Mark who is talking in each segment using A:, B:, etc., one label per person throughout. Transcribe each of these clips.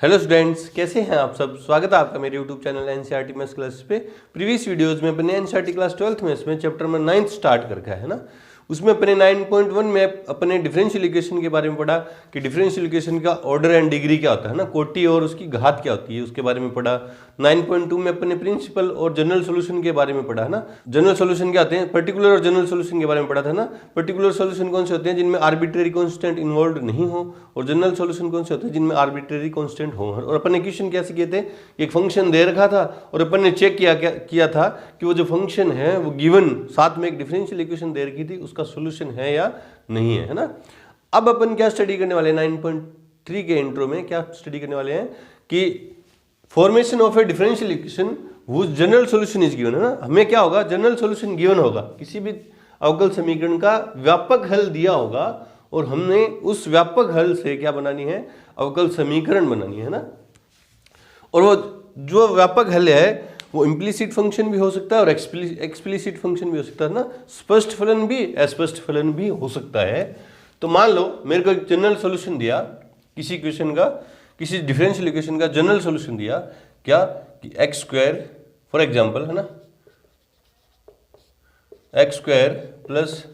A: Hello students, कैसे हैं आप सब। स्वागत है आपका मेरे YouTube channel NCERT maths class पे। प्रीवियस वीडियोस में अपने एनसीईआरटी क्लास 12th मैथ्स में चैप्टर नंबर 9 स्टार्ट करके है ना। उसमें अपने 9.1 में अपने डिफरेंशियल इक्वेशन के बारे में पढ़ा कि डिफरेंशियल इक्वेशन का ऑर्डर एंड डिग्री क्या होता है ना, कोटि और उसकी घात क्या होती है, उसके बारे में पढ़ा। 9.2 में अपने प्रिंसिपल और जनरल सोल्यूशन के बारे में पढ़ा है ना। जनरल सोल्यूशन क्या होते हैं, पर्टिकुलर और जनरल सोल्यूशन के बारे में पढ़ा था ना। पर्टिकुलर सोल्यूशन कौन से होते हैं जिनमें आर्बिट्रेरी कांस्टेंट इन्वॉल्व नहीं हो, और जनरल सोल्यूशन कौन से होते हैं जिनमें आर्बिट्रेरी कांस्टेंट हो। और अपन इक्वेशन कैसे किए थे, एक फंक्शन दे रखा था और अपन ने चेक किया था कि वो जो फंक्शन है वो गिवन साथ में एक डिफरेंशियल इक्वेशन दे रखी थी, उसका सोल्यूशन है या नहीं है ना। अब अपन क्या स्टडी करने वाले हैं 9.3 के इंट्रो में, क्या स्टडी करने वाले हैं कि formation of a differential equation whose general solution is given है ना। हमें क्या होगा, जनरल सॉल्यूशन गिवन होगा, किसी भी अवकल समीकरण का व्यापक हल दिया होगा और हमने उस व्यापक हल से क्या बनानी है, अवकल समीकरण बनानी है ना। और वो जो व्यापक हल है वो इम्प्लीसिट फंक्शन भी हो सकता है और एक्सप्लिसिट फंक्शन भी हो सकता है ना। स्पष्ट फलन भी अस्पष्ट फलन भी हो सकता है। तो मान लो मेरे को एक जनरल सॉल्यूशन दिया किसी इक्वेशन का, किसी डिफरेंशियल इक्वेशन का जनरल सॉल्यूशन दिया क्या कि एक्स स्क्वायर फॉर एग्जांपल है ना, x square plus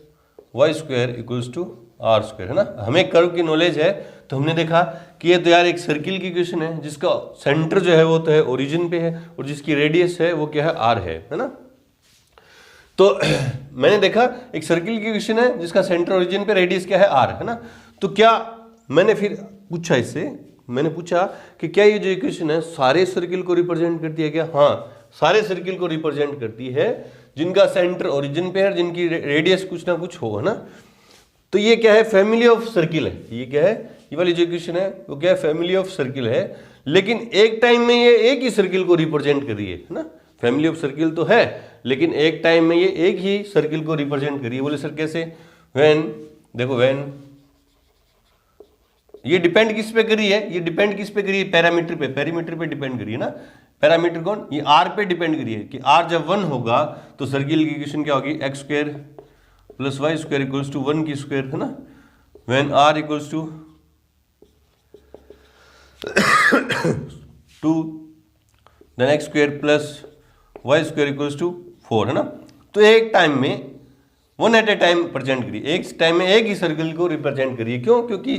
A: y square equals to r square है ना। हमें कर्व की नॉलेज है तो हमने देखा कि ये तो यार एक सर्किल की इक्वेशन है जिसका सेंटर जो है वो तो है ओरिजिन पे है और जिसकी रेडियस है वो क्या है, आर है ना। तो मैंने देखा एक सर्किल की इक्वेशन है जिसका सेंटर ओरिजिन पे रेडियस क्या है, आर है ना। तो क्या मैंने फिर पूछा इससे, मैंने पूछा कि क्या ये जो इक्वेशन है सारे सर्किल को रिप्रेजेंट करती है क्या। हाँ, सारे सर्किल को रिप्रेजेंट करती है जिनका सेंटर ओरिजिन पे है, जिनकी रेडियस कुछ ना कुछ हो है ना। तो ये क्या है, फैमिली ऑफ सर्किल है। ये क्या है, ये वाली जो इक्वेशन है वो क्या है, फैमिली ऑफ सर्किल है। लेकिन एक टाइम में ये एक ही सर्किल को रिप्रेजेंट कर रही है ना। फैमिली ऑफ सर्किल तो है लेकिन एक टाइम में ये एक ही सर्किल को रिप्रेजेंट कर रही है। बोले सर कैसे, व्हेन, देखो व्हेन ये डिपेंड किस पे कर रही है, ये डिपेंड किस पे कर रही है, पैरामीटर पे, पैरामीटर पे डिपेंड कर रही है ना। पैरामीटर कौन, ये आर पे डिपेंड कर रही है कि आर जब 1 होगा तो सर्किल की इक्वेशन क्या होगी, x square plus y square equals to 1 की स्क्वायर है ना। When r equals to 2 then x square plus y square equals to 4 है ना। तो एक टाइम में one at a time present करिए, एक टाइम में एक ही सर्कल को रिप्रेजेंट करिए। क्यों, क्योंकि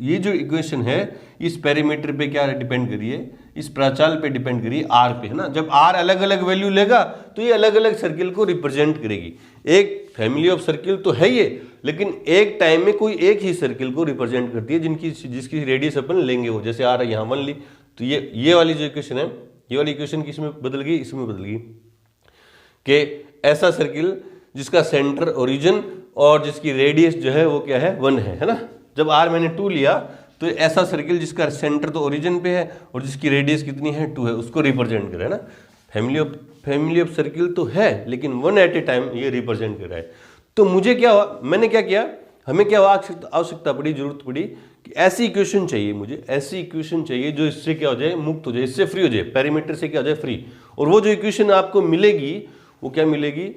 A: ये जो इक्वेशन है इस पैरामीटर पे क्या डिपेंड करिए, इस प्राचाल पे डिपेंड करिए, आर पे है ना। जब आर अलग अलग वैल्यू लेगा तो ये अलग अलग सर्किल को रिप्रेजेंट करेगी। एक फैमिली ऑफ सर्किल तो है ये, लेकिन एक टाइम में कोई एक ही सर्किल को रिप्रेजेंट करती है जिसकी रेडियस अपन लेंगे वो, जैसे आर यहाँ 1 ली तो ये वाली जो इक्वेशन है, ये वाली इक्वेशन किसमें बदल गई, इसमें बदल गई कि ऐसा सर्किल जिसका सेंटर ओरिजिन और जिसकी रेडियस जो है वो क्या है, 1 है ना। जब आर मैंने 2 लिया तो ऐसा सर्किल जिसका सेंटर तो ओरिजिन पे है और जिसकी रेडियस कितनी है, 2 है, उसको रिप्रेजेंट कर रहा है ना। फैमिली ऑफ सर्किल तो है लेकिन वन एट ए टाइम ये रिप्रेजेंट कर रहा है। तो मुझे क्या हुआ, मैंने क्या किया, हमें क्या आवश्यकता पड़ी, जरूरत पड़ी कि ऐसी इक्वेशन चाहिए, मुझे ऐसी इक्वेशन चाहिए जो इससे क्या हो जाए, मुक्त हो जाए, इससे फ्री हो जाए, पैरामीटर से क्या हो जाए, फ्री। और वो जो इक्वेशन आपको मिलेगी वो क्या मिलेगी,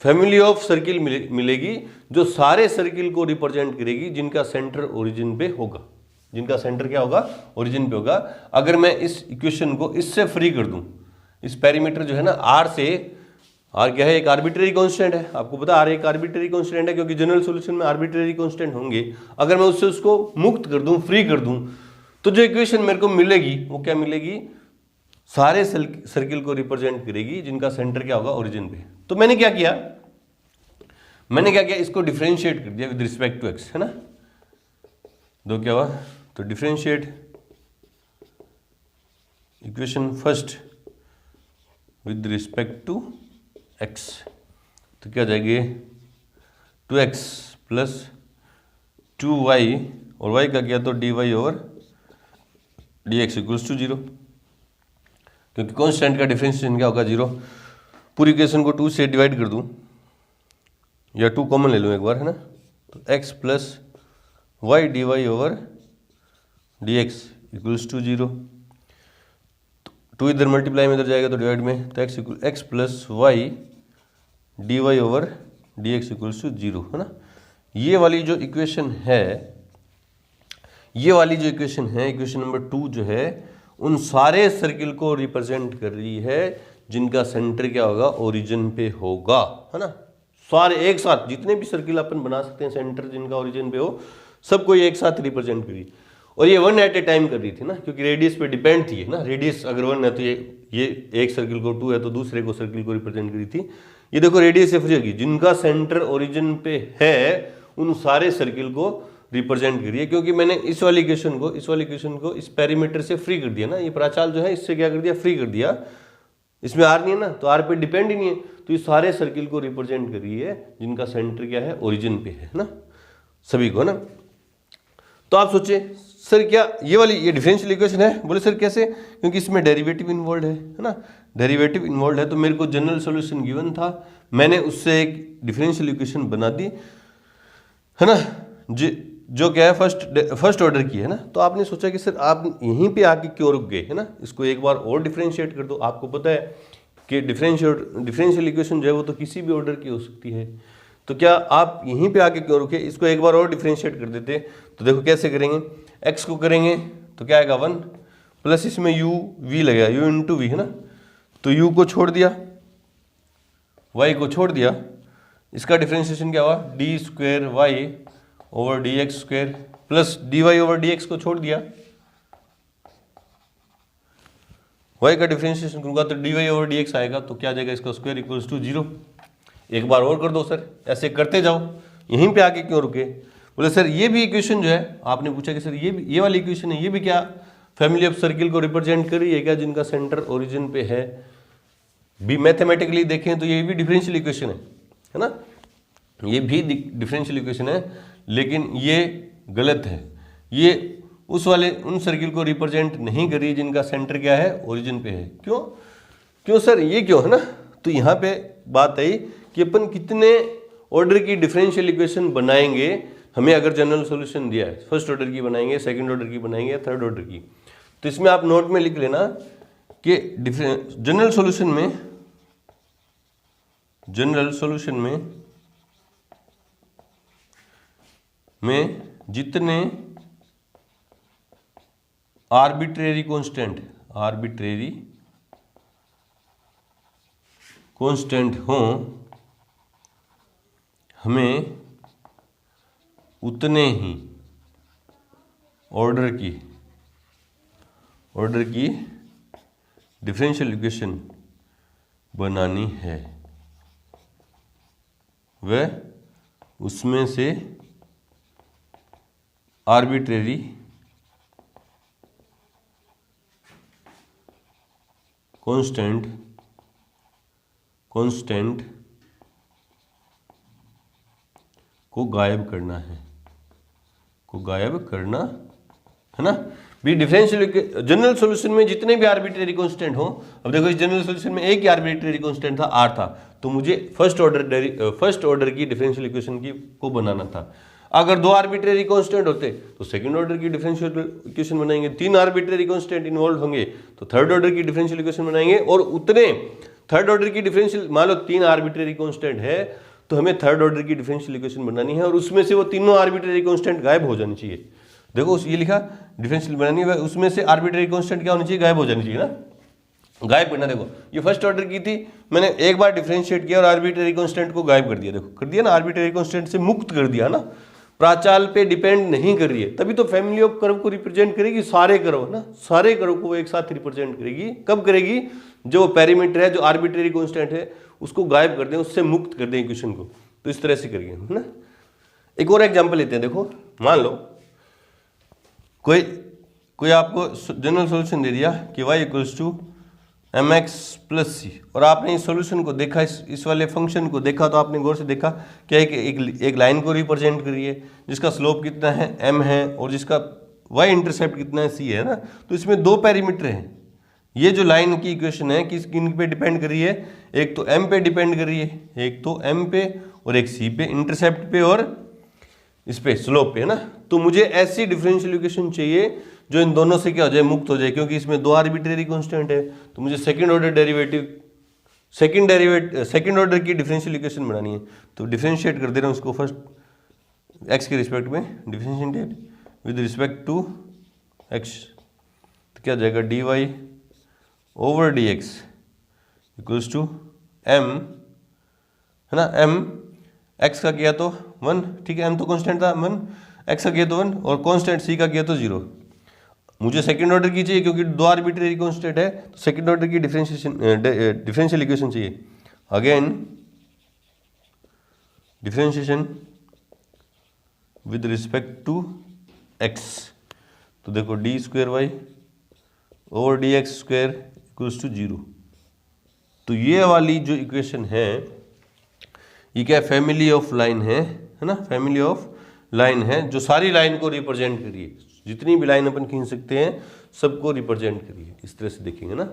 A: फैमिली ऑफ सर्किल मिलेगी जो सारे सर्किल को रिप्रेजेंट करेगी जिनका सेंटर ओरिजिन पे होगा, जिनका सेंटर क्या होगा, ओरिजिन पे होगा। अगर मैं इस इक्वेशन को इससे फ्री कर दूं, इस पैरामीटर जो है ना आर से, आर क्या है, एक आर्बिट्रेरी कांस्टेंट है, आपको पता आर एक आर्बिट्रेरी कांस्टेंट है क्योंकि जनरल सॉल्यूशन में आर्बिट्रेरी कांस्टेंट होंगे। अगर मैं उससे उसको मुक्त कर दूं, फ्री कर दूं, तो जो इक्वेशन मेरे को मिलेगी वो क्या मिलेगी, सारे सर्किल को रिप्रेजेंट करेगी जिनका सेंटर क्या होगा, ओरिजिन पे। तो मैंने क्या किया, इसको डिफरेंशिएट कर दिया विद रिस्पेक्ट टू एक्स है ना। दो क्या हुआ, तो differentiate equation first with respect to x, तो क्या जाएगी 2x प्लस 2y और y का किया तो dy over dx equals to 0, क्योंकि कांस्टेंट का डिफरेंशिएशन क्या होगा, 0। पूरी इक्वेशन को 2 से डिवाइड कर दूं या 2 कॉमन ले लूँ एक बार है ना, तो x plus y dy over dx equals to 0। 2 इधर मल्टीप्लाई में इधर जाएगा तो डिवाइड में, तो x plus y dy over dx equals to 0 है ना। ये वाली जो इक्वेशन है ये वाली जो इक्वेशन है, इक्वेशन नंबर 2 जो है, उन सारे सर्किल को रिप्रेजेंट कर रही है जिनका सेंटर क्या होगा, ओरिजिन पे होगा, है ना। सारे एक साथ जितने भी सर्किल अपन बना सकते हैं सेंटर जिनका ओरिजिन पे हो, सबको ये एक साथ रिप्रेजेंट करी। और ये 1 एट ए टाइम कर रही थी ना, क्योंकि रेडियस पे डिपेंड थी ना। रेडियस अगर 1 है तो ये एक सर्किल को 2 है तो दूसरे को सर्किल को रिप्रेजेंट करी थी। ये देखो रेडियस से फ्री होगी, जिनका सेंटर ओरिजिन पे है उन सारे सर्किल को रिप्रेजेंट करिए, क्योंकि मैंने इस वाली इक्वेशन को इस पेरीमीटर से फ्री कर दिया ना। ये प्राचाल जो है इससे क्या कर दिया, फ्री कर दिया। इसमें आर नहीं है ना, तो आर पे डिपेंड ही नहीं है, तो ये सारे सर्किल को रिप्रेजेंट करिए जिनका सेंटर क्या है, ओरिजिन पे है ना, सभी को ना। तो आप सोचे सर क्या ये वाली ये डिफरेंशियल इक्वेशन है, बोले सर कैसे, क्योंकि इसमें डेरिवेटिव इन्वॉल्व है ना। डेरिवेटिव इन्वॉल्व है तो मेरे को जनरल सॉल्यूशन गिवन था, मैंने उससे एक डिफरेंशियल इक्वेशन बना दी, है ना, जो क्या है फर्स्ट ऑर्डर की है ना। तो आपने सोचा कि सर आप यहीं पे आके क्यों रुक गए, है ना, इसको एक बार और डिफरेंशिएट कर दो। आपको पता है कि डिफरेंशियल इक्वेशन जो है वो तो किसी भी ऑर्डर की हो सकती है, तो क्या आप यहीं पे आके क्यों रुके, इसको एक बार और डिफरेंशिएट कर देते। तो देखो कैसे करेंगे, x को करेंगे तो क्या आएगा 1 प्लस इसमें u v लगेगा, u इंटू वी है ना, तो u को छोड़ दिया, y को छोड़ दिया, इसका डिफरेंशिएशन क्या हुआ, d square y over D x square plus d Y over D x को छोड़ दिया, y का डिफरेंशिएशन करूंगा तो d Y over D x आएगा, तो क्या आ जाएगा, इसका स्क्वायर इक्वल्स टू 0। एक बार और कर दो सर, ऐसे करते जाओ, यहीं पे आके क्यों रुके। बोले सर ये भी इक्वेशन जो है, आपने पूछा कि सर ये वाली इक्वेशन है, ये भी क्या फैमिली ऑफ सर्किल को रिप्रेजेंट कर रही है क्या, जिनका सेंटर ओरिजिन पे है। भी मैथमेटिकली देखें तो ये भी डिफरेंशियल इक्वेशन है ना, ये भी डिफरेंशियल इक्वेशन है, लेकिन ये गलत है। ये उन सर्किल को रिप्रेजेंट नहीं कर रही जिनका सेंटर क्या है, ओरिजिन पे है। क्यों सर, ये क्यों है ना। तो यहाँ पे बात आई कि अपन कितने ऑर्डर की डिफरेंशियल इक्वेशन बनाएंगे, हमें अगर जनरल सॉल्यूशन दिया है, फर्स्ट ऑर्डर की बनाएंगे, सेकंड ऑर्डर की बनाएंगे या थर्ड ऑर्डर की। तो इसमें आप नोट में लिख लेना कि जनरल सॉल्यूशन में जितने आर्बिट्रेरी कांस्टेंट हों, हमें उतने ही ऑर्डर की डिफरेंशियल इक्वेशन बनानी है, वह उसमें से आर्बिट्रेरी कांस्टेंट को गायब करना है ना। भी डिफरेंशियल जनरल सॉल्यूशन में जितने भी आर्बिट्रेरी कांस्टेंट हो, अब देखो इस जनरल सॉल्यूशन में एक ही आर्बिट्रेरी कांस्टेंट था, आर था, तो मुझे फर्स्ट ऑर्डर की डिफरेंशियल इक्वेशन को बनाना था। अगर 2 आर्बिट्रेरी कांस्टेंट होते तो सेकंड ऑर्डर की डिफरेंशियल इक्वेशन बनाएंगे, 3 आर्बिट्रेरी कांस्टेंट इन्वॉल्व होंगे तो थर्ड ऑर्डर की डिफरेंशियल इक्वेशन बनाएंगे, और उतने थर्ड ऑर्डर की डिफरेंशियल, मान लो 3 आर्बिट्रेरी कांस्टेंट है तो हमें थर्ड ऑर्डर की डिफरेंशियल इक्वेशन बनानी है, और उसमें से वो तीनों आर्बिट्रेरी कांस्टेंट गायब हो जानी चाहिए। देखो ये लिखा डिफरेंशियल बनानी है, उसमें से आर्बिट्रेरी कांस्टेंट क्या होनी चाहिए, गायब हो जानी चाहिए ना, गायब करना। देखो ये फर्स्ट ऑर्डर की थी, मैंने एक बार डिफरेंशिएट किया और आर्बिट्रेरी कांस्टेंट को गायब कर दिया, देखो कर दिया ना, आर्बिट्रेरी कांस्टेंट से मुक्त कर दिया ना, प्राचाल पे डिपेंड नहीं कर रही है, तभी तो फैमिली ऑफ कर्व को रिप्रेजेंट करेगी, सारे कर्व ना, सारे कर्व को एक साथ रिप्रेजेंट करेगी। कब करेगी, जो पेरीमीटर है, जो आर्बिट्रेरी कांस्टेंट है उसको गायब कर दें, उससे मुक्त कर दें इक्वेशन को, तो इस तरह से करिए है ना। एक और एग्जांपल लेते हैं, देखो मान लो कोई आपको जनरल सॉल्यूशन दे दिया कि y equals to mx plus C, और आपने इस सॉल्यूशन को देखा, इस वाले फंक्शन को देखा, तो आपने गौर से देखा क्या एक लाइन को रिप्रेजेंट करिए जिसका स्लोप कितना है m है, और जिसका y इंटरसेप्ट कितना है c है ना। तो इसमें 2 पैरामीटर हैं, ये जो लाइन की इक्वेशन है किन पे डिपेंड कर रही है, एक तो m पे डिपेंड कर रही है, एक तो m पे और एक c पे, इंटरसेप्ट पे और इस पे स्लोप पे है ना। तो मुझे ऐसी डिफरेंशियल इक्वेशन चाहिए जो इन दोनों से क्या हो जाए, मुक्त हो जाए, क्योंकि इसमें 2 आर्बिट्रेरी कांस्टेंट है, तो मुझे सेकंड ऑर्डर की डिफरेंशियल इक्वेशन बनानी है। तो डिफरेंशिएट कर दे रहा हूँ उसको फर्स्ट x के रिस्पेक्ट में, differentiate with respect to x, तो क्या जाएगा dy over D x equals to m, है ना, m x का किया तो 1, ठीक है, m तो कांस्टेंट था 1, x का किया तो 1 और कांस्टेंट c का किया तो 0। मुझे सेकंड ऑर्डर की चाहिए क्योंकि दो आर्बिट्रेरी कांस्टेंट है, तो सेकंड ऑर्डर की डिफरेंशियल इक्वेशन चाहिए। Again differentiation with respect to x, तो देखो d square Y over D x square equals to 0। तो ये वाली जो इक्वेशन है ये क्या फैमिली ऑफ लाइन है ना, फैमिली ऑफ लाइन है जो सारी लाइन को रिप्रेजेंट करिए, जितनी भी लाइन अपन खींच सकते हैं सबको रिप्रेजेंट करिए, इस तरह से देखेंगे ना।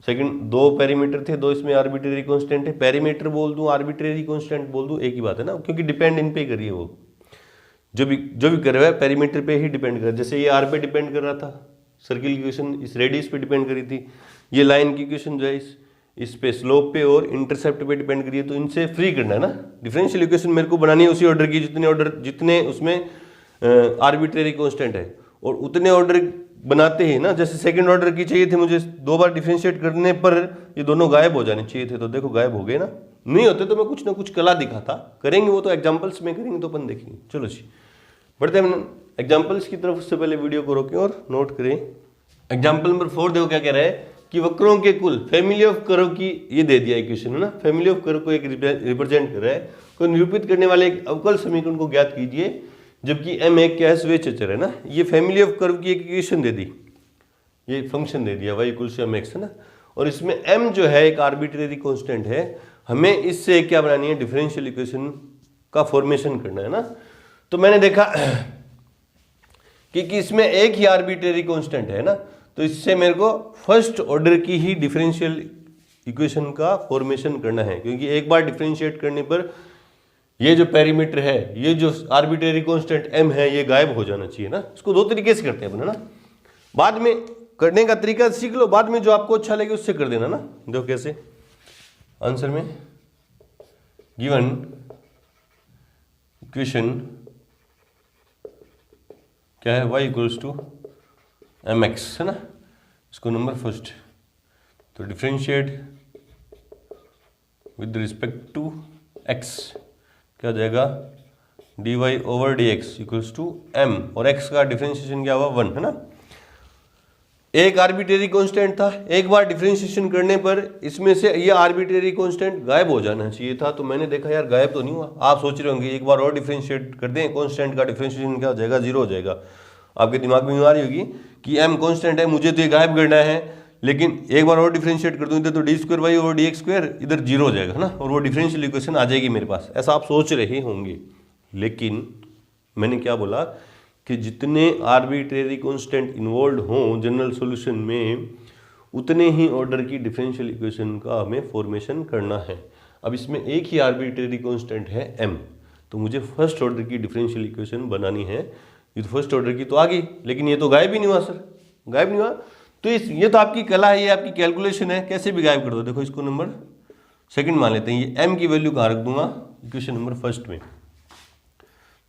A: सेकंड, दो पेरीमीटर थे, दो इसमें आर्बिट्रेरी कांस्टेंट है, पेरीमीटर बोल दूं आर्बिट्रेरी कांस्टेंट बोल दूं एक ही बात है ना, क्योंकि डिपेंड इन पे करिए, वो जो भी कर रहा है पेरीमीटर पे ही डिपेंड कर रहा है। जैसे ये आर पे डिपेंड कर रहा था, सर्किल की इक्वेशन इस रेडियस पे डिपेंड करी थी, ये लाइन की इक्वेशन जो है इस पे स्लोप पे और इंटरसेप्ट पे डिपेंड करिए, तो इनसे फ्री करना है ना। डिफरेंशियल इक्वेशन मेरे को बनानी है उसी ऑर्डर की जितने उसमें आर्बिट्रेरी कांस्टेंट है, और उतने ऑर्डर बनाते ही ना, जैसे सेकंड ऑर्डर की चाहिए थे मुझे, दो बार डिफरेंशिएट करने पर ये दोनों गायब हो जाने चाहिए थे, तो देखो गायब हो गए ना, नहीं होते तो मैं कुछ ना कुछ कला दिखाता, करेंगे वो तो एग्जांपल्स में करेंगे तो अपन देखेंगे। चलो जी बढ़ते हैं एग्जांपल्स की तरफ, उससे पहले वीडियो को रोकें और नोट करें। एग्जांपल नंबर 4 देखो क्या कह रहा है कि वक्रों के कुल, फैमिली ऑफ कर्व की ये दे दिया इक्वेशन है ना, फैमिली ऑफ कर्व को एक रिप्रेजेंट कर रहा है, को निरूपित करने वाले एक अवकल समीकरण को ज्ञात कीजिए जबकि m एक क्या है स्वेच्छ अचर है ना। ये फैमिली ऑफ कर्व की एक इक्वेशन दे दी, ये फंक्शन दे दिया y इक्वल्स टू mx है ना, और इसमें m जो है एक आर्बिट्रेरी कांस्टेंट है, हमें इससे क्या बनानी है, डिफरेंशियल इक्वेशन का फॉर्मेशन करना है ना। तो मैंने देखा कि इसमें एक ही आर्बिट्रेरी कांस्टेंट है ना, तो इससे मेरे को फर्स्ट ऑर्डर की ही डिफरेंशियल इक्वेशन का फॉर्मेशन करना है, क्योंकि एक बार डिफरेंशिएट करने पर ये जो पेरीमीटर है, ये जो आर्बिट्रेरी कांस्टेंट m है, ये गायब हो जाना चाहिए ना। इसको दो तरीके से करते हैं अपन है ना, बाद में करने का तरीका सीख लो, बाद में जो आपको अच्छा लगे उससे कर देना ना। देखो कैसे, आंसर में गिवन इक्वेशन क्या है, y इक्वल्स टू mx है ना, इसको नंबर फर्स्ट, तो differentiate with respect to x क्या जाएगा, dy over dx equals to m, और x का डिफरेंशिएशन क्या हुआ 1 है ना। एक आर्बिट्रेरी कांस्टेंट था, एक बार डिफरेंशिएशन करने पर इसमें से ये आर्बिट्रेरी कांस्टेंट गायब हो जाना चाहिए था, तो मैंने देखा यार गायब तो नहीं हुआ। आप सोच रहे होंगे एक बार और डिफरेंशिएट कर दें, कांस्टेंट का डिफरेंशिएशन क्या हो जाएगा, 0 हो जाएगा। आपके दिमाग में आ रही होगी कि m कांस्टेंट है, मुझे तो ये गायब करना है, लेकिन एक बार और डिफरेंशिएट कर दूं इधर तो d square Y over D x square इधर 0 हो जाएगा ना, और वो डिफरेंशियल इक्वेशन आ जाएगी मेरे पास, ऐसा आप सोच रहे होंगे। लेकिन मैंने क्या बोला कि जितने आर्बिट्रेरी कांस्टेंट इन्वॉल्व हों जनरल सॉल्यूशन में, उतने ही ऑर्डर की डिफरेंशियल इक्वेशन का हमें फॉर्मेशन करना है। अब इसमें एक ही आर्बिट्रेरी कांस्टेंट है m, तो मुझे फर्स्ट ऑर्डर की डिफरेंशियल इक्वेशन बनानी है। ये तो फर्स्ट ऑर्डर की तो आ गई, लेकिन ये तो गायब ही नहीं हुआ सर, गायब नहीं हुआ। तो ये तो आपकी कला है, ये आपकी कैलकुलेशन है, कैसे भी गायब कर दो। देखो इसको नंबर सेकंड मान लेते हैं, ये m की वैल्यू कहाँ रख दूंगा, इक्वेशन नंबर फर्स्ट में,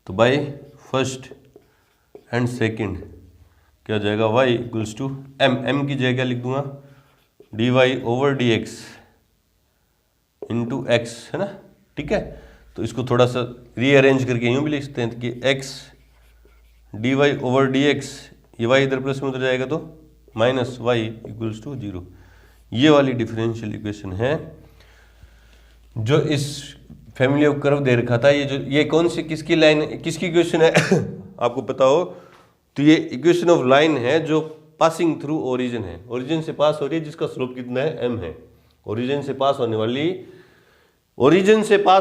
A: तो बाय फर्स्ट एंड सेकंड क्या हो जाएगा, y इक्वल्स टू m की जगह लिख दूंगा dy over dx into x है ना, ठीक है। तो इसको थोड़ा सा रीअरेंज करके यूँ भी लिख सकते हैं कि x dy ओवर dx, ये y इधर प्लस में उधर जाएगा तो माइनस y इक्वल्स टू 0। ये वाली डिफरेंशियल इक्वेशन है जो इस फैमिली ऑफ कर्व दे रखा था। ये कौन सी किसकी लाइन, किसकी इक्वेशन है आपको पता हो तो ये इक्वेशन ऑफ लाइन है जो पासिंग थ्रू ओरिजिन है, ओरिजिन से पास हो रही है, जिसका स्लोप कितना है m है। ओरिजिन से पास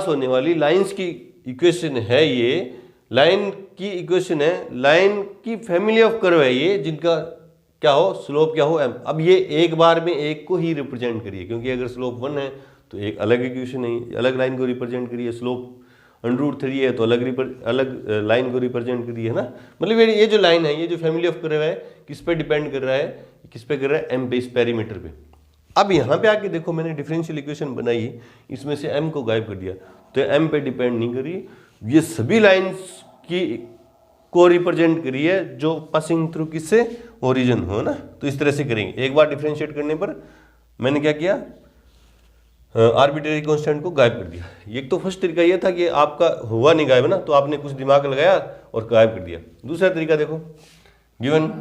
A: होने वाली लाइंस की इक्वेशन है, ये लाइन की इक्वेशन है, लाइन की फैमिली ऑफ कर्व है ये, जिनका क्या हो स्लोप क्या हो m। अब ये एक बार में एक को ही रिप्रेजेंट करिए, क्योंकि अगर स्लोप 1 है तो एक अलग इक्वेशन है, अलग लाइन को रिप्रेजेंट करिए, स्लोप √3 है तो अलग लाइन को रिप्रेजेंट करिए है ना। मतलब ये जो लाइन है, ये जो फैमिली ऑफ कर्व है, किस पे डिपेंड कर रहा है, किस पे कर रहा है, m पे, इस पेरीमीटर पे। अब यहाँ पे आके देखो मैंने डिफरेंशियल इक्वेशन बनाई, इसमें से m को गायब कर दिया, तो m पे डिपेंड नहीं करी, ये सभी लाइंस की को रिप्रेजेंट करिए जो पासिंग थ्रू किससे, ओरिजिन हो ना। तो इस तरह से करेंगे। एक बार डिफरेंशिएट करने पर मैंने क्या किया, आर्बिट्रेरी कांस्टेंट को गायब कर दिया। एक तो फर्स्ट तरीका ये था कि आपका हुआ नहीं गायब ना, तो आपने कुछ दिमाग लगाया और गायब कर दिया। दूसरा तरीका देखो, गिवन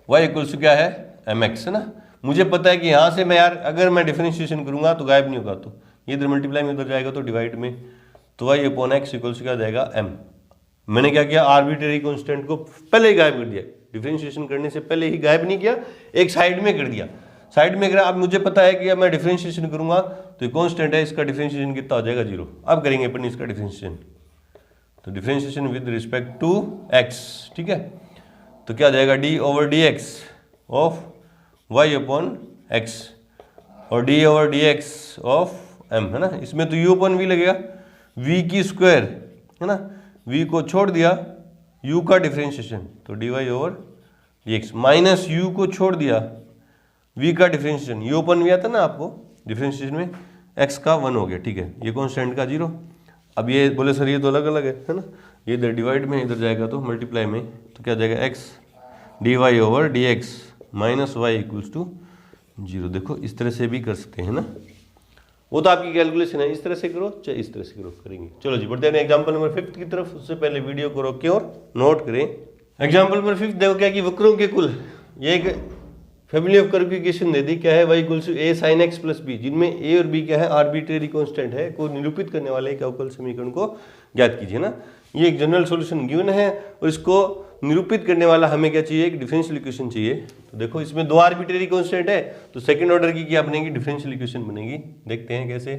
A: y इक्वल्स टू क्या है, mx है ना। मुझे पता है कि यहाँ से मैं यार अगर मैं डिफरेंशिएशन करूंगा तो गायब नहीं होगा, तो ये इधर मल्टीप्लाई में उधर जाएगा तो डिवाइड में, तो y अपॉन x इक्वल्स क्या जाएगा m। मैंने क्या किया, आर्बिट्रेरी कांस्टेंट को पहले ही गायब कर दिया, डिफरेंशिएशन करने से पहले ही गायब नहीं किया, एक साइड में कर दिया। साइड में अगर अब मुझे पता है कि अब मैं डिफरेंशिएशन करूंगा तो ये कांस्टेंट है, इसका डिफरेंशिएशन कितना हो जाएगा, 0। अब करेंगे अपन इसका डिफरेंशिएशन, तो differentiation with respect to x, ठीक है। तो क्या जाएगा, d over D x of y upon x और d over D x of m है ना। इसमें तो u अपॉन v लगेगा, v की स्क्वायर है ना, v को छोड़ दिया, u का डिफरेंशिएशन तो dy over D x, minus u को छोड़ दिया, v का डिफरेंशिएशन, u अपन v आता ना आपको डिफरेंशिएशन में, x का 1 हो गया, ठीक है। ये कांस्टेंट का 0। अब ये बोले सर ये तो अलग अलग है ना, ये इधर डिवाइड में, इधर जाएगा तो मल्टीप्लाई में, तो क्या जाएगा x dy over D x minus y equals to 0। देखो इस तरह से भी कर सकते हैं ना, वो तो आपकी कैलकुलेशन है, इस तरह से करो चाहे इस तरह से करो, करेंगे। चलो जी बढ़ते हैं एग्जाम्पल नंबर 5 की तरफ। उससे पहले वीडियो को रोकें और नोट करें। एग्जाम्पल नंबर 5 देखो क्या कि वक्रों के कुल, ये एक फैमिली ऑफ कर्व की इक्वेशन दे दी, क्या है, y equals to a sin x plus b, जिनमें a और b क्या है, आर्बिट्रेरी कांस्टेंट है, को निरूपित करने वाले एक अवकल समीकरण को ज्ञात कीजिए ना। ये एक जनरल सॉल्यूशन गिवन है और इसको निरूपित करने वाला हमें क्या चाहिए, एक डिफरेंशियल इक्वेशन चाहिए। तो देखो इसमें 2 आर्बिट्रेरी कांस्टेंट है, तो सेकंड ऑर्डर की क्या बनेगी, डिफरेंशियल इक्वेशन बनेगी। देखते हैं कैसे,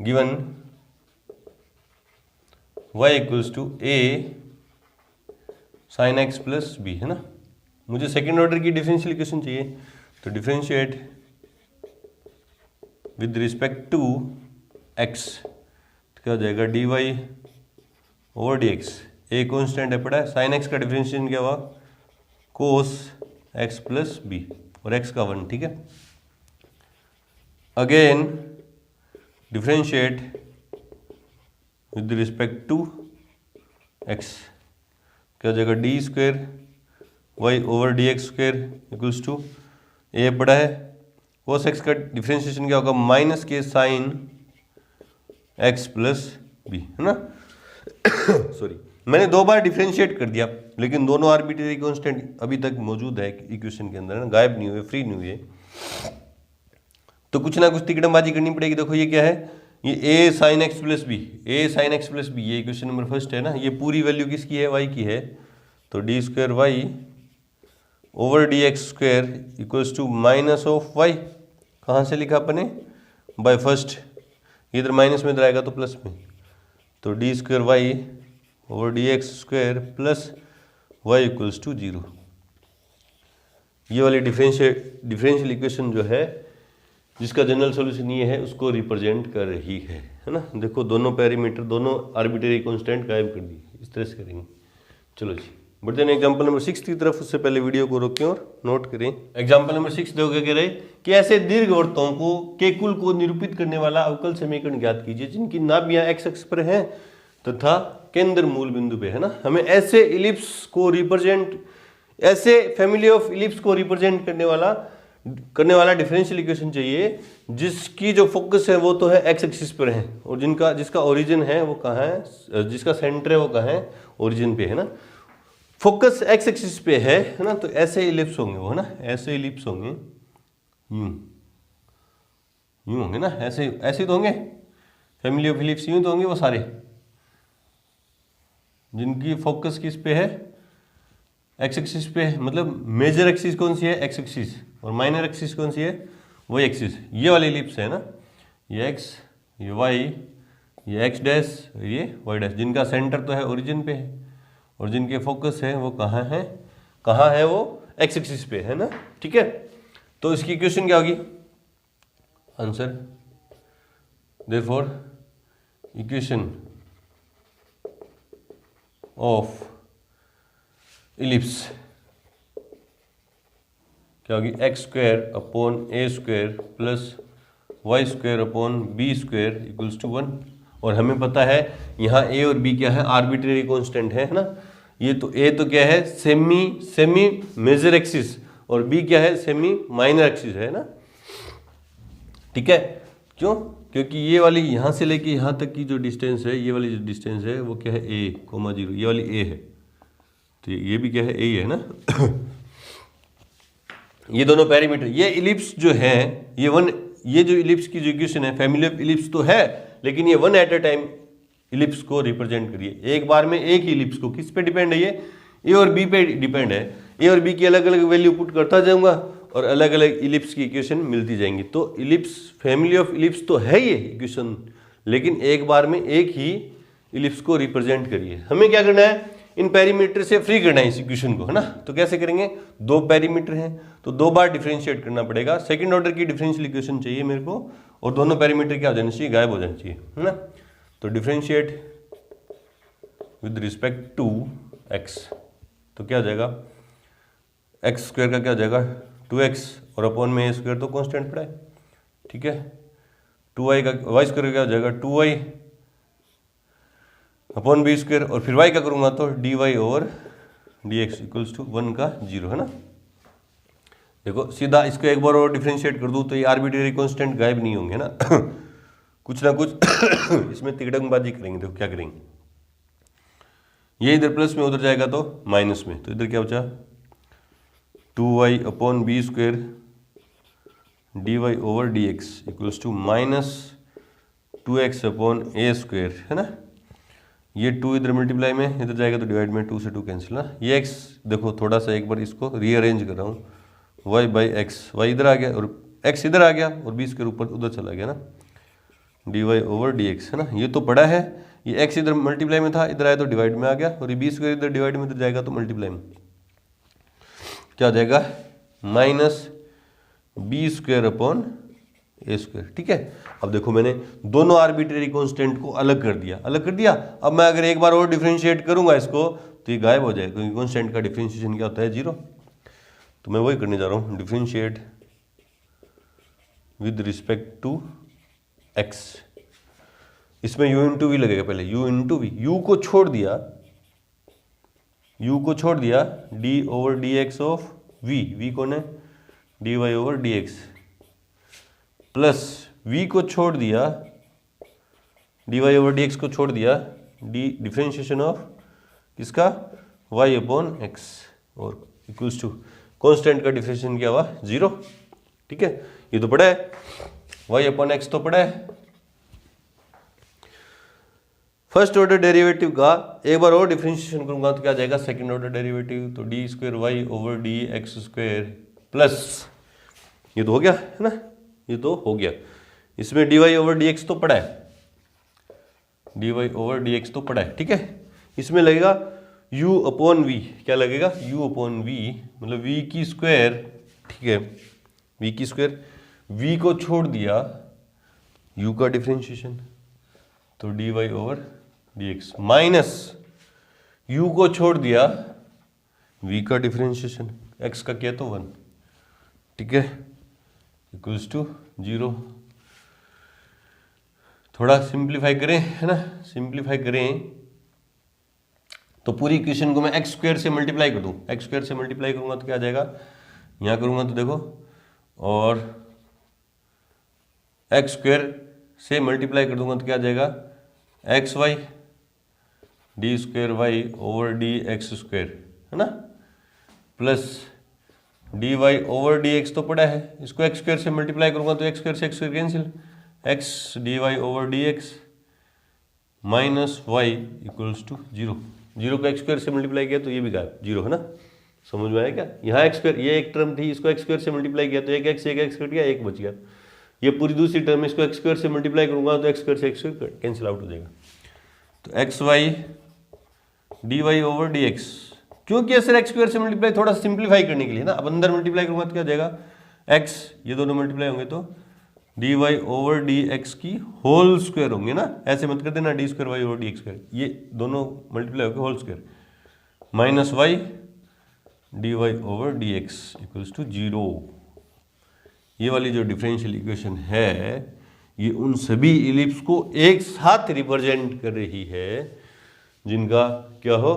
A: given y equals to a sin x plus b है ना। मुझे सेकेंड ऑर्डर की डिफरेंशियल इक्वेशन चाहिए, तो differentiate with respect to x, तो क्या हो जाएगा, dy over dx, a constant है पड़ा है, साइन x का डिफरेंशिएशन क्या हुआ, कोस x प्लस b और x का 1, ठीक है। Again differentiate with respect to x, क्या हो जाएगा, d square y over D x square equals to, ए बड़ा है, कोस एक्स का डिफरेंशिएशन क्या होगा, माइनस के साइन x प्लस बी है ना। सॉरी, मैंने 2 बार डिफरेंशिएट कर दिया, लेकिन दोनों आर्बिट्रेरी कांस्टेंट अभी तक मौजूद है इक्वेशन के अंदर ना, गायब नहीं हुए, फ्री नहीं हुए, तो कुछ ना कुछ तिकड़मबाजी करनी पड़ेगी। देखो ये क्या है, ये a sine x plus b, a sine x plus b, ये इक्वेशन नंबर फर्स्ट है ना। ये पूरी वैल्यू किसकी है, y की है, तो d square Y over D x square equals to minus of y, कहाँ से लिखा अपने, बाय फर्स्ट, इधर माइनस में इधर आएगा तो प्लस में, तो d square Y over D x square plus y equals to 0। ये वाली डिफरेंशियल इक्वेशन जो है, जिसका जनरल सॉल्यूशन ये है, उसको रिप्रेजेंट कर रही है ना। देखो दोनों पैरामीटर, दोनों आर्बिट्रेरी कांस्टेंट गायब कर दी, इस तरह से करेंगे। चलो जी बढ़ते हैं एग्जाम्पल नंबर 6 की तरफ। उससे पहले वीडियो को रोकें और नोट करें। एग्जाम्पल नंबर 6 देखो क्या कह रहे कि ऐसे दीर्घवृत्तों को के कुल को निरूपित करने वाला अवकल समीकरण ज्ञात कीजिए जिनकी नाभियां x अक्ष पर है तथा केंद्र मूल बिंदु पे है ना। हमें ऐसे इलिप्स को रिप्रेजेंट, ऐसे फैमिली ऑफ इलिप्स को रिप्रेजेंट करने वाला डिफरेंशियल इक्वेशन चाहिए जिसकी जो फोकस है वो तो है x एक्सिस पर है, और जिसका ओरिजिन है वो कहाँ है, जिसका सेंटर है वो कहाँ है, ओरिजिन पे है ना। फोकस x एक्सिस पे है ना, तो ऐसे इलिप्स होंगे वो है ना, ऐसे इलिप्स होंगे, यूं होंगे ना, ऐसे तो होंगे, फैमिली ऑफ इलिप्स यूं तो होंगे वो सारे, जिनकी फोकस किस पे है, एक्स एक्सिस पे है। मतलब मेजर एक्सिस कौन सी है, एक्स एक्सिस, और माइनर एक्सिस कौन सी है, वही एक्सिस। ये वाली इलिप्स है ना, ये एक्स, ये वाई, ये एक्स डैश, ये वाई डैश, जिनका सेंटर तो है ओरिजिन पे है और जिनके फोकस है वो कहाँ है वो एक्स एक्सिस पे है ना, ठीक है। तो इसकी इक्वेशन क्या होगी, answer therefore equation of ellipse क्या होगी, x square upon a square plus y square upon b square equals to 1। और हमें पता है यहाँ ए और बी क्या है, आर्बिट्रेरी कांस्टेंट है ना। ये तो ए तो क्या है, सेमी मेजर एक्सिस, और बी क्या है, सेमी माइनर एक्सिस है ना। ठीक है, क्यों? क्योंकि ये वाली यहाँ से लेके यहाँ तक की जो डिस्टेंस है, ये वाली जो डिस्टेंस है वो क्या है, a, 0, ये वाली a है, तो ये भी क्या है, a ही है ना। ये दोनों पैरामीटर, ये इलिप्स जो है, ये जो इलिप्स की जो इक्वेशन है, फैमिली ऑफ इलिप्स तो है, लेकिन ये one at a time ellipse को रिप्रेजेंट करिए। एक बार में एक ही इलिप्स को, किस पे डिपेंड है, ये ए और बी पे डिपेंड है। ए और बी की अलग अलग वैल्यू पुट करता जाऊंगा और अलग अलग इलिप्स की इक्वेशन मिलती जाएंगी। तो इलिप्स, फैमिली ऑफ इलिप्स तो है ये इक्वेशन, लेकिन एक बार में एक ही इलिप्स को रिप्रेजेंट करिए। हमें क्या करना है, इन पैरामीटर से फ्री करना है इस इक्वेशन को, है ना। तो कैसे करेंगे, दो पैरामीटर हैं तो दो बार डिफरेंशिएट करना पड़ेगा। सेकंड ऑर्डर की डिफरेंशियल इक्वेशन चाहिए मेरे को, और दोनों पैरामीटर क्या हो जाना चाहिए, गायब हो जाना चाहिए, है ना। तो differentiate with respect to x, तो क्या हो जाएगा, एक्स स्क्वायर का क्या हो जाएगा 2x, और अपॉन में ए स्क्वायर तो कांस्टेंट पड़ा है, ठीक है। 2y का, वाई स्क्वायर का क्या हो जाएगा 2y अपॉन बी स्क्वायर, और फिर y का करूँगा तो dy over dx equals to 1 का 0, है ना। देखो सीधा इसको एक बार और डिफरेंशिएट कर दूँ तो ये आर्बिट्रेरी कांस्टेंट गायब नहीं होंगे ना। कुछ ना कुछ इसमें तिकड़मबाजी करेंगे। देखो क्या करेंगे, ये इधर प्लस में उधर जाएगा तो माइनस में, तो इधर क्या बचा 2y upon b square dy over dx equals to minus 2x upon a square, है ना। ये 2 इधर मल्टीप्लाई में इधर जाएगा तो डिवाइड में 2 से 2 कैंसिल ना। ये x देखो थोड़ा सा एक बार इसको रीअरेंज कर रहा हूँ, y बाई एक्स, वाई इधर आ गया और x इधर आ गया और बी स्क्वायर ऊपर उधर चला गया ना, dy ओवर dx, है ना। ये तो पड़ा है, ये x इधर मल्टीप्लाई में था, इधर आया तो डिवाइड में आ गया, और ये बी स्क्वायर इधर डिवाइड में इधर जाएगा तो मल्टीप्लाई में क्या हो जाएगा, minus B square upon a square, ठीक है। अब देखो मैंने दोनों आर्बिट्रेरी कांस्टेंट को अलग कर दिया। अब मैं अगर एक बार और डिफरेंशिएट करूंगा इसको तो ये गायब हो जाएगा, क्योंकि कांस्टेंट का डिफरेंशिएशन क्या होता है, 0। तो मैं वही करने जा रहा हूँ, differentiate with respect to x. इसमें u इंटू वी लगेगा, पहले u इंटू वी, u को छोड़ दिया d over D x of v कौन है, dy over dx, plus v को छोड़ दिया, dy ओवर dx को छोड़ दिया, d डिफरेंशिएशन ऑफ किसका, y अपॉन x, और इक्वल्स टू कॉन्स्टेंट का डिफरेंशिएशन क्या हुआ, 0, ठीक है। ये तो पड़ा है, y अपॉन x तो पड़ा है। फर्स्ट ऑर्डर डेरिवेटिव का एक बार और डिफरेंशिएशन करूंगा तो क्या आ जाएगा, सेकंड ऑर्डर डेरिवेटिव, तो d square Y over D x square plus, ये तो हो गया है ना, ये तो हो गया। इसमें d Y over D x तो पड़ा है, d Y over D x तो पड़ा है, ठीक है। इसमें लगेगा u अपॉन वी, क्या लगेगा u अपॉन वी, मतलब v की स्क्वायर, ठीक है, v की स्क्वायर, v को छोड़ दिया u का डिफरेंशिएशन तो dy over dx, minus u को छोड़ दिया v का डिफरेंशिएशन, x का क्या तो 1, ठीक है, इक्वल्स टू 0। थोड़ा सिंप्लीफाई करें, है ना, सिंप्लीफाई करें तो पूरी इक्वेशन को मैं एक्स स्क्वायर से मल्टीप्लाई कर दूं, एक्स स्क्वायर से मल्टीप्लाई करूंगा तो क्या आ जाएगा, यहाँ करूंगा तो देखो, और एक्स स्क्वायर से मल्टीप्लाई कर दूंगा तो क्या आ जाएगा, x Y D square Y over D x square, है ना, plus d Y over D x तो पड़ा है, इसको एक्स स्क्वायर से मल्टीप्लाई करूंगा तो एक्स स्क्वायर से x square cancel, x D Y over D x minus y equals to 0। 0 को एक्स स्क्वायर से मल्टीप्लाई किया तो ये भी गायब, 0, है ना। समझ में आया क्या, यहाँ एक्स स्क्वायर, ये एक टर्म थी, इसको एक्स स्क्वायर से मल्टीप्लाई किया तो एक एक्स कट गया, एक बच गया। ये पूरी दूसरी टर्म, इसको एक्स स्क्वायर से मल्टीप्लाई करूंगा तो एक्स स्क्वायर से एक्स स्क्वायर कैंसिल आउट हो जाएगा, तो x Y D Y over D x, क्योंकि सर एक्स स्क्वायर से मल्टीप्लाई थोड़ा सिंप्लीफाई करने के लिए ना, अब अंदर मल्टीप्लाई करूंगा तो क्या हो जाएगा, एक्स, ये दोनों मल्टीप्लाई होंगे तो d Y over D x की होल स्क्वायर होंगे ना, ऐसे मत कर देना d square Y over D x square, ये दोनों मल्टीप्लाई होकर whole square, minus y D Y over D x equals to 0। ये वाली जो डिफरेंशियल इक्वेशन है ये उन सभी इलिप्स को एक साथ रिप्रेजेंट कर रही है जिनका क्या हो,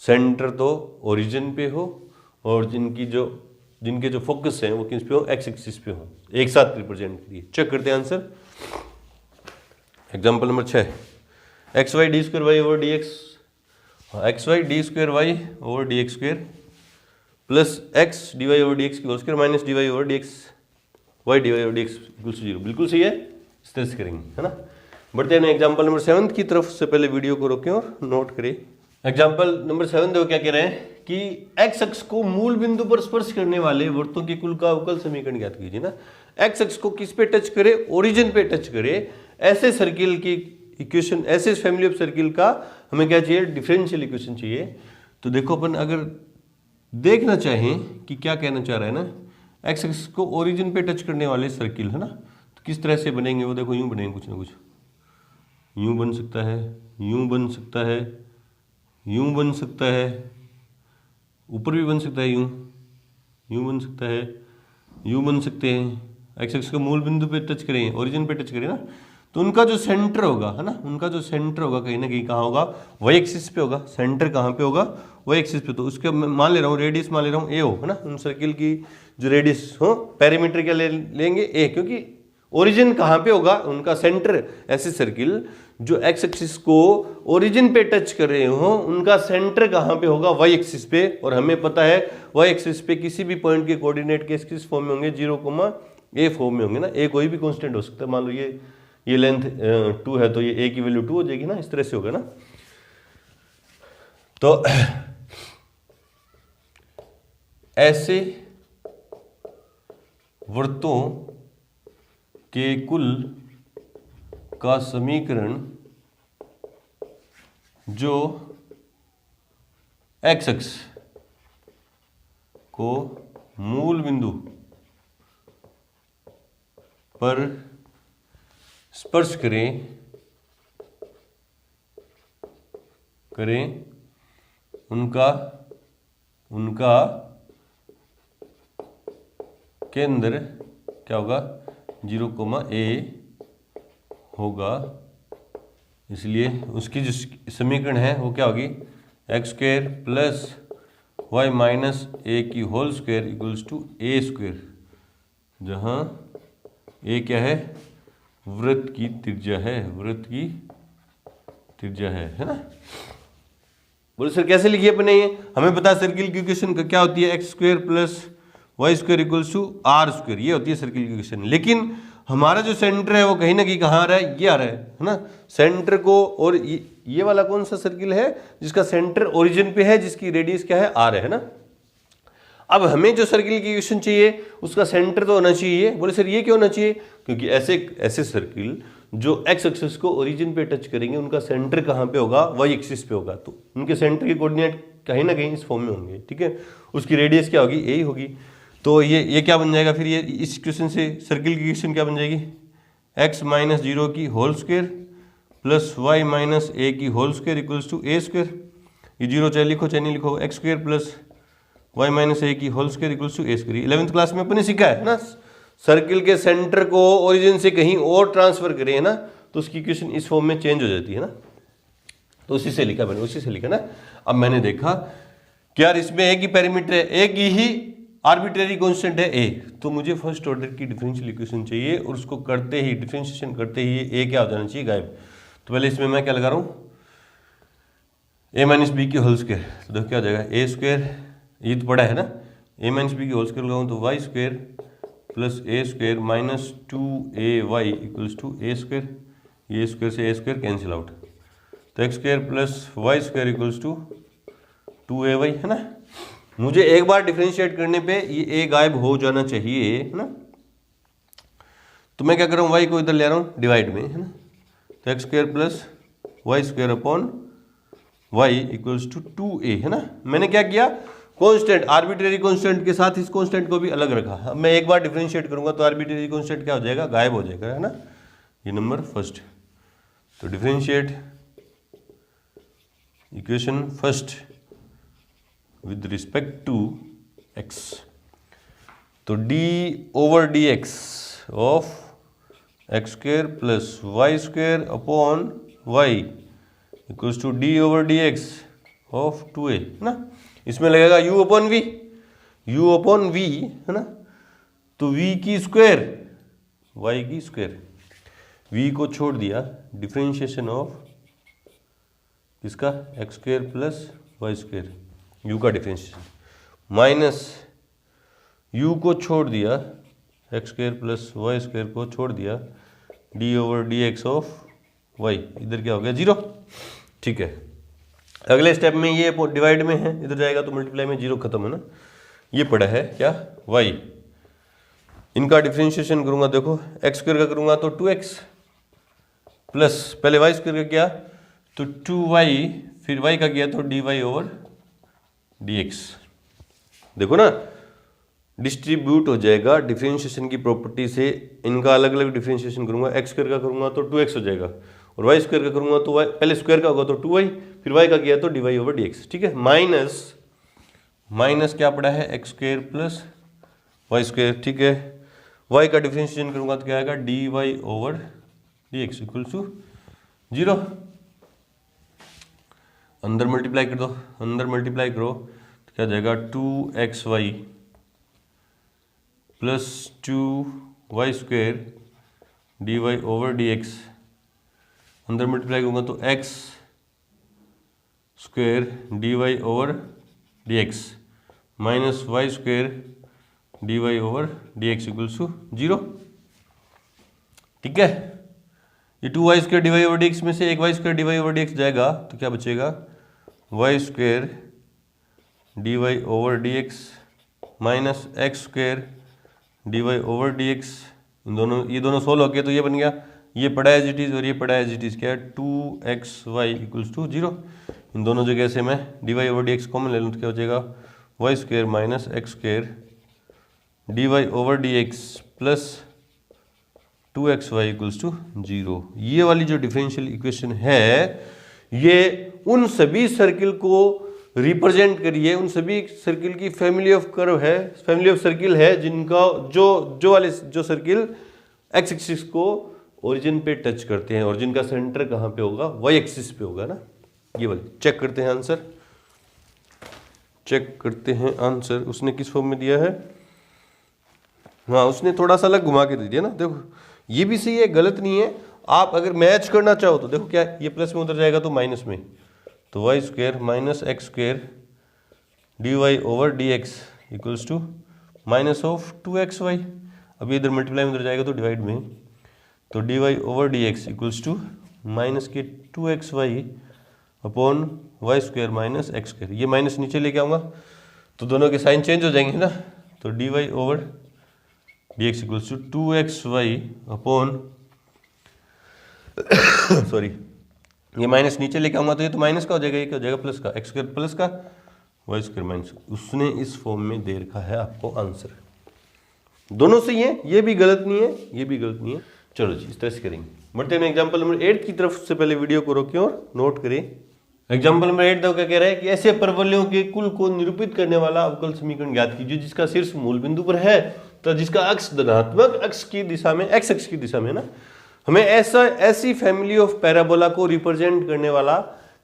A: सेंटर तो ओरिजिन पे हो और जिनके जो फोकस हैं वो किस पे हो, एक्स एक्सिस पे हो, एक साथ रिप्रेजेंट करिए। चेक करते हैं answer. Example number 6, X Y D square Y over D X, X Y D square Y over D x square plus X D Y over D x की whole square minus D Y over D X Y D Y over D X equal to 0। बिल्कुल सही है, इस तरह से करेंगे, है ना। बढ़ते हैं एग्जाम्पल नंबर 7 की तरफ। से पहले वीडियो को रोकें और नोट करें। एग्जाम्पल नंबर 7 देखो क्या कह रहे हैं कि एक्स अक्ष को मूल बिंदु पर स्पर्श करने वाले वृत्तों के कुल का अवकल समीकरण ज्ञात कीजिए ना। एक्स अक्ष को किस पे टच करे, ओरिजिन पे टच करे, ऐसे सर्किल की इक्वेशन, ऐसे फैमिली ऑफ सर्किल का हमें क्या चाहिए, डिफरेंशियल इक्वेशन चाहिए। तो देखो अपन अगर देखना चाहें कि क्या कहना चाह रहा है ना, एक्स अक्ष को ओरिजिन पे टच करने वाले सर्किल, है ना, तो किस तरह से बनेंगे वो देखो, यूं बनेंगे कुछ ना कुछ, यूं बन सकता है, यूं बन सकता है, यूं बन सकता है, ऊपर भी बन सकता है, यूं बन सकता है, यूं बन सकते हैं। एक्स एक्स का मूल बिंदु पे टच करें, ओरिजिन पे टच करें ना, तो उनका जो सेंटर होगा, है ना, उनका जो सेंटर होगा कहीं ना कहीं कहाँ होगा, वाई एक्सिस पे होगा। सेंटर कहाँ पे होगा, वाई एक्सिस पे। तो उसके मैं मान ले रहा हूँ, रेडियस मान ले रहा हूँ ए हो, है ना, उन सर्किल की जो रेडियस हो, पैरामीटर क्या लेंगे ए, क्योंकि ओरिजिन कहाँ पे होगा, उनका सेंटर, ऐसे सर्किल जो एक्स एक्सिस को ओरिजिन पे टच कर रहे हो उनका सेंटर कहाँ पे होगा, वाई एक्सिस पे। और हमें पता है वाई एक्सिस पे किसी भी पॉइंट के कोऑर्डिनेट किस फॉर्म में होंगे, 0, ए फॉर्म में होंगे ना। ए कोई भी कांस्टेंट हो सकता है, मान लो ये लेंथ 2 है तो ये ए की वैल्यू 2 हो जाएगी ना, इस तरह से होगा ना। तो ऐसे वृत्तों के कुल का समीकरण जो एक्स अक्ष को मूल बिंदु पर स्पर्श करें उनका केंद्र क्या होगा, 0, ए होगा। इसलिए उसकी जो समीकरण है वो क्या होगी, x square plus Y minus A की whole square equals to A square, जहाँ ए क्या है, वृत्त की त्रिज्या है, वृत्त की त्रिज्या है ना। बोले सर कैसे लिखिए अपने, ये हमें पता है सर्किल की इक्वेशन क्या होती है, x square plus y square equals to r square, ये होती है सर्किल की इक्वेशन। लेकिन हमारा जो सेंटर है वो कहीं ना कहीं कहाँ आ रहा है, ये आ रहा है ना सेंटर को। और ये वाला कौन सा सर्किल है जिसका सेंटर ओरिजिन पे है, जिसकी रेडियस क्या है, आर है ना। अब हमें जो सर्किल की इक्वेशन चाहिए उसका सेंटर तो होना चाहिए। बोले सर ये क्यों होना चाहिए, क्योंकि ऐसे सर्किल जो एक्स एक्सिस को ओरिजिन पे टच करेंगे उनका सेंटर कहाँ पे होगा, वाई एक्सिस पे होगा। तो उनके सेंटर के कोऑर्डिनेट कहीं ना कहीं इस फॉर्म में होंगे, ठीक है। उसकी रेडियस क्या होगी, ए होगी। तो ये क्या बन जाएगा फिर, ये इस इक्वेशन से सर्किल की इक्वेशन क्या बन जाएगी, एक्स माइनस 0 की whole square plus Y minus A की whole square equals to A square. ये 0 चाहे लिखो चाहे नहीं लिखो, X square plus Y minus A की whole square equals to A square. 11th class में अपने सीखा है ना, सर्किल के सेंटर को ओरिजिन से कहीं और ट्रांसफर करें, है ना, तो उसकी इक्वेशन इस फॉर्म में चेंज हो जाती है ना। तो उसी से लिखा मैंने, उसी से लिखा ना। अब मैंने देखा कि यार इसमें एक ही पैरामीटर है, एक ही आर्बिट्रेरी कांस्टेंट है ए, तो मुझे फर्स्ट ऑर्डर की डिफरेंशियल इक्वेशन चाहिए और उसको करते ही, डिफरेंशिएशन करते ही ए क्या हो जाना चाहिए, गायब। तो पहले इसमें मैं क्या लगा रहा हूँ, ए माइनस बी की होल स्क्वायर। तो देखो क्या हो जाएगा, ए स्क्वायर, ये तो बड़ा है ना, ए माइनस बी की होल स्क्वायर लगाऊँ तो y square plus a square minus 2ay equals to A square. ये स्क्वायर से ए स्क्वायर कैंसिल आउट, तो x square plus y square equals to 2ay, है ना। मुझे एक बार डिफरेंशिएट करने पे ये ए गायब हो जाना चाहिए, है ना। तो मैं क्या कर रहा हूँ, वाई को इधर ले रहा हूँ डिवाइड में, है ना। तो x square plus y square upon y equals to 2a, है ना। मैंने क्या किया, कांस्टेंट, आर्बिट्रेरी कांस्टेंट के साथ इस कांस्टेंट को भी अलग रखा। अब मैं एक बार डिफरेंशिएट करूंगा तो आर्बिट्रेरी कांस्टेंट क्या हो जाएगा, गायब हो जाएगा, है ना। ये नंबर फर्स्ट। तो differentiate equation first with respect to x. तो d over D x of x square plus y square upon y equals to d over D x of 2a है ना। इसमें लगेगा u upon v, u upon v है ना, तो v की square y की स्क्वायर, v को छोड़ दिया, डिफरेंशिएशन ऑफ इसका x square plus y square, u का डिफरेंशिएशन, माइनस u को छोड़ दिया, x square plus y square को छोड़ दिया, d over D x of y, इधर क्या हो गया 0। ठीक है, अगले स्टेप में ये डिवाइड में है, इधर जाएगा तो मल्टीप्लाई में 0 खत्म है ना। ये पड़ा है क्या y, इनका डिफरेंशिएशन करूंगा, देखो एक्स स्क्वेयर का करूंगा तो 2x प्लस पहले वाई स्क्वेयर का किया तो 2y, फिर y का किया तो dy ओवर dx। देखो ना डिस्ट्रीब्यूट हो जाएगा डिफरेंशिएशन की प्रॉपर्टी से, इनका अलग अलग डिफरेंशिएशन करूंगा, एक्स स्क्वायर का करूंगा तो 2x हो जाएगा, और वाई स्क्वायर का करूंगा तो y, पहले स्क्वायर का होगा तो 2y, फिर y का किया तो dy ओवर dx। ठीक है, माइनस क्या पड़ा है x square plus y square. ठीक है, y का डिफरेंशिएशन करूंगा तो क्या आएगा dy over dx equal to 0। अंदर मल्टीप्लाई कर दो, अंदर मल्टीप्लाई करो तो क्या जाएगा 2xy plus 2y square d Y over D x, अंदर मल्टीप्लाई करूँगा तो x square d Y over D x minus y square d Y over D x equals to 0। ठीक है, ये 2y square d Y over D x में से एक y square d Y over D x जाएगा तो क्या बचेगा y square d Y over D x minus x square d Y over D x. ये दोनों सोल्व हो गए तो ये बन गया, ये पड़ा एज इट इज़ और ये पड़ा एज इट इज़, क्या है 2xy इक्वल्स टू 0। इन दोनों जगह से मैं d Y over D x common ले लूँ तो क्या हो जाएगा y square minus x square d Y over D x plus 2xy equals to 0। ये वाली जो डिफरेंशियल इक्वेशन है ये उन सभी सर्किल को रिप्रेजेंट करिए, उन सभी सर्किल की फैमिली ऑफ कर्व है, फैमिली ऑफ सर्किल है जिनका जो सर्किल एक्स एक्सिस को ओरिजिन पे टच करते हैं और जिनका सेंटर कहाँ पे होगा वाई एक्सिस पे होगा ना। ये वाली चेक करते हैं आंसर, चेक करते हैं आंसर। उसने किस फॉर्म में दिया है, हाँ उसने थोड़ा सा अलग घुमा के दे दिया ना। देखो ये भी सही है, गलत नहीं है। आप अगर मैच करना चाहो तो देखो क्या ये प्लस में उधर जाएगा तो माइनस में, तो y square minus x square d Y over D x equals to minus of 2xy। अभी इधर मल्टीप्लाई में उधर जाएगा तो डिवाइड में, तो d Y over D x equals to minus के 2xy upon y square minus x square. ये माइनस नीचे लेके आऊँगा तो दोनों के साइन चेंज हो जाएंगे ना, तो d Y over D x equals to 2xy upon sorry ये माइनस नीचे लेके आऊँगा तो ये तो माइनस का हो जाएगा, ये क्या हो जाएगा प्लस का, एक्स स्क्वायर प्लस का वाई स्क्वायर माइनस। उसने इस फॉर्म में दे रखा है आपको आंसर। दोनों सही है, ये भी गलत नहीं है, ये भी गलत नहीं है। चलो जी इस तरह से करेंगे। बढ़ते हैं एग्जाम्पल नंबर 8 की तरफ से पहले वीडियो को रोकें और नोट करें। एग्जाम्पल नंबर 8 क्या कह रहा है कि ऐसे परवलयों के कुल को निरूपित करने वाला अवकल समीकरण ज्ञात कीजिए जिसका शीर्ष मूल बिंदु पर है, तो जिसका अक्ष धनात्मक अक्ष की दिशा में, एक्स अक्ष की दिशा में ना, हमें ऐसी फैमिली ऑफ पैराबोला को रिप्रेजेंट करने वाला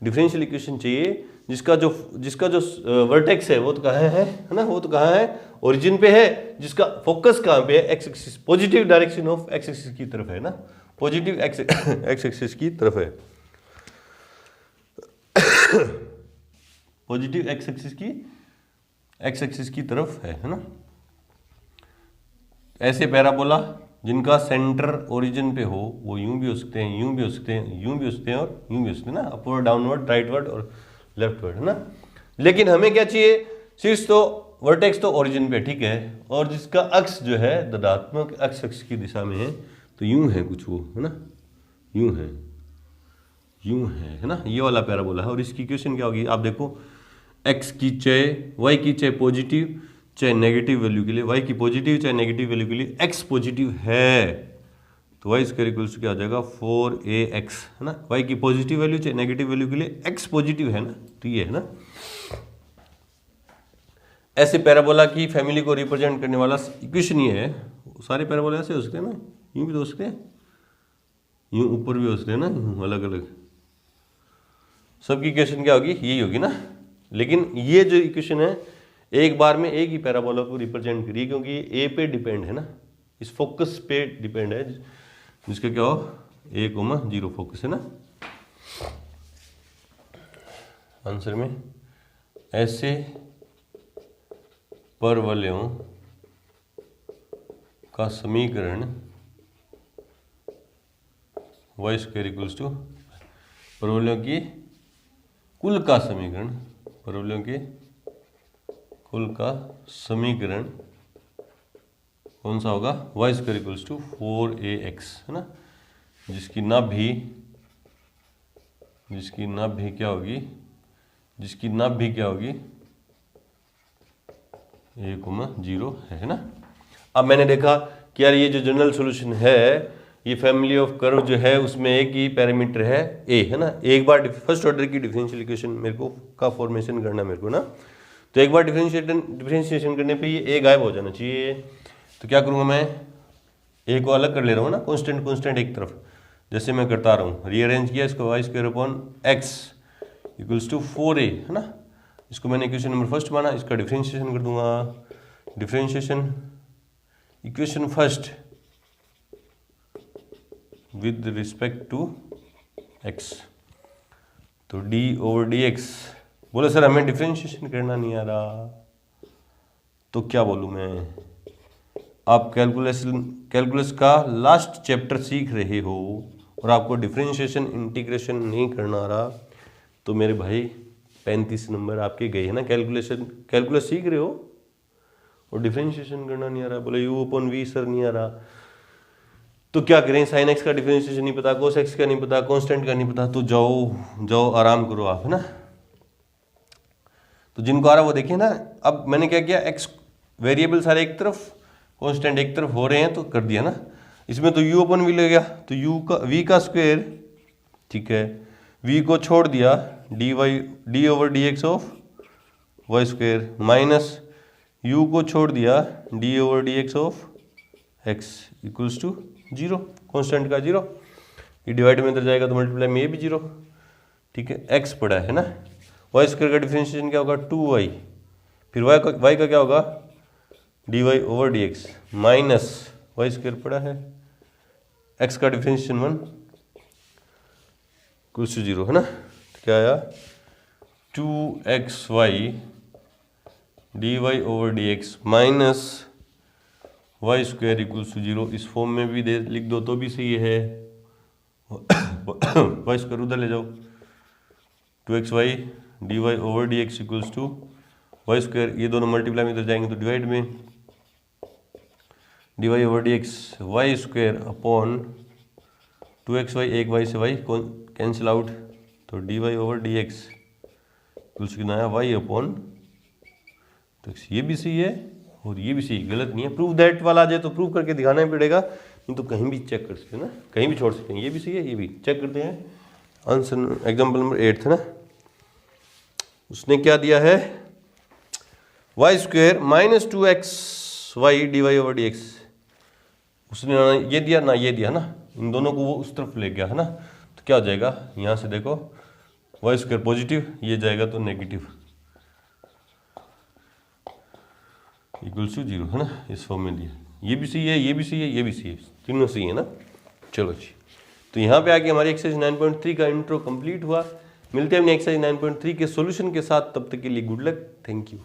A: डिफरेंशियल इक्वेशन चाहिए जिसका जो वर्टेक्स है वो तो कहाँ है ना, वो तो कहाँ है ओरिजिन पे है, जिसका फोकस कहाँ पे है x axis, positive direction of x axis की तरफ है ना, पॉजिटिव एक्स एक्सिस की तरफ है, पॉजिटिव एक्स एक्सिस की तरफ है ना। ऐसे पैराबोला जिनका सेंटर ओरिजिन पे हो वो यूं भी हो सकते हैं, यूं भी हो सकते हैं, यूं भी हो सकते हैं और यूं भी हो सकते हैं ना, अपवर्ड डाउनवर्ड राइटवर्ड और लेफ्टवर्ड है ना। लेकिन हमें क्या चाहिए, शीर्ष तो वर्टेक्स तो ओरिजिन पे ठीक है, और जिसका अक्ष जो है धनात्मक अक्ष की दिशा में है, तो यूं है कुछ वो है ना, यूं है ना, ये वाला पैराबोला है। और इसकी इक्वेशन क्या होगी आप देखो, एक्स की चाहे वाई की चाहे पॉजिटिव चाहे नेगेटिव वैल्यू के लिए, वाई की पॉजिटिव चाहे नेगेटिव वैल्यू के लिए एक्स पॉजिटिव है तो वाई स्क्वायर इक्वल्स क्या आ जाएगा 4ax है ना। वाई की पॉजिटिव वैल्यू चाहे नेगेटिव वैल्यू के लिए एक्स पॉजिटिव है ना, तो ये है ना। ऐसे पैराबोला की फैमिली को रिप्रेजेंट करने वाला इक्वेशन ये है। सारे पैराबोला ऐसे हो सकते हैं ना, यूं भी तो हो सकते हैं यूँ ऊपर भी हो सकते हैं ना, यूँ अलग अलग। सबकी इक्वेशन क्या होगी, यही होगी ना। लेकिन ये जो इक्वेशन है एक बार में एक ही पैराबोला को रिप्रेजेंट करिए, क्योंकि ये ए पे डिपेंड है ना, इस फोकस पे डिपेंड है, जिसका क्या हो 1,0 फोकस है ना। आंसर में ऐसे परवलयों का समीकरण y स्क्वायर इक्वल्स टू परवलयों की कुल का समीकरण, परवलयों के कुल का समीकरण कौन सा होगा, y square equals to 4ax है ना, जिसकी नाभि क्या होगी, जिसकी नाभि क्या होगी 1,0 है ना। अब मैंने देखा कि यार ये जो जनरल सॉल्यूशन है, ये फैमिली ऑफ कर्व जो है उसमें एक ही पैरामीटर है a है ना। एक बार फर्स्ट ऑर्डर की डिफरेंशियल इक्वेशन मेरे को का फॉर्मेशन करना मेरे को ना, तो एक बार डिफरेंशिएशन करने पे ये a गायब हो जाना चाहिए। तो क्या करूँगा मैं, a को अलग कर ले रहा हूँ ना, कांस्टेंट एक तरफ, जैसे मैं करता रहा हूँ, रीअरेंज किया इसको y square upon x equals to 4a है ना। इसको मैंने इक्वेशन नंबर फर्स्ट माना, इसका डिफरेंशिएशन कर दूंगा, differentiation equation first with respect to x, तो d ओवर dx। बोले सर हमें डिफरेंशिएशन करना नहीं आ रहा, तो क्या बोलूँ मैं, आप कैलकुलस का लास्ट चैप्टर सीख रहे हो और आपको डिफरेंशिएशन इंटीग्रेशन नहीं करना आ रहा, तो मेरे भाई 35 नंबर आपके गए हैं ना। कैलकुलस सीख रहे हो और डिफरेंशिएशन करना नहीं आ रहा, बोले u अपॉन v सर नहीं आ रहा, तो क्या करें, साइन एक्स का डिफरेंशिएशन नहीं पता, कोस एक्स का नहीं पता, कांस्टेंट का नहीं पता, तो जाओ आराम करो आप है ना। तो जिनको आ रहा वो देखिए ना। अब मैंने क्या किया, एक्स वेरिएबल सारे एक तरफ, कांस्टेंट एक तरफ हो रहे हैं, तो कर दिया ना। इसमें तो u अपन v ले गया, तो v का स्क्वायर, ठीक है, v को छोड़ दिया, d over dx of y square, minus u को छोड़ दिया d over dx of x equals to 0, constant का 0, ये डिवाइड में इधर जाएगा तो मल्टीप्लाई में ये भी 0, ठीक है। x पड़ा है ना, y स्क्वायर का डिफरेंशिएशन क्या होगा 2y, फिर y का क्या होगा dy over dx minus y square पड़ा है, x का डिफरेंशिएशन 1 इक्वल्स टू 0 है ना। तो क्या आया 2xy dy over dx minus y square equals to 0। इस फॉर्म में भी लिख दो तो भी सही है, y स्क्वायर उधर ले जाओ, 2xy dy over dx equals to y square, ये दोनों मल्टीप्लाई में इधर जाएंगे तो डिवाइड में, dy over dx y square upon 2xy, एक y से y कैंसिल आउट, तो dy ओवर dx इक्वल्स कितना आया y अपॉन, तो ये भी सही है और ये भी सही, गलत नहीं है। प्रूव दैट वाला आ जाए तो प्रूव करके दिखाना ही पड़ेगा, नहीं तो कहीं भी चेक कर सकते हैं ना, कहीं भी छोड़ सकते हैं, ये भी सही है ये भी चेक करते हैं। आंसर एग्जाम्पल नंबर 8 है ना, उसने क्या दिया है y square minus 2xy dy over dx, उसने ना ये दिया ना ये दिया ना, इन दोनों को वो उस तरफ ले गया है ना, तो क्या हो जाएगा, यहाँ से देखो y स्क्वायर पॉजिटिव, ये जाएगा तो नेगेटिव इक्वल्स टू 0 है ना, इस फॉर्म में दिया। ये भी सही है ये भी सही है ये भी सही है, तीनों सही है ना। चलो जी, तो यहाँ पे आके हमारी एक्सरसाइज 9.3 का इंट्रो कंप्लीट हुआ। मिलते हैं अपनी एक्सरसाइज 9.3 के सॉल्यूशन के साथ, तब तक के लिए गुड लक, थैंक यू।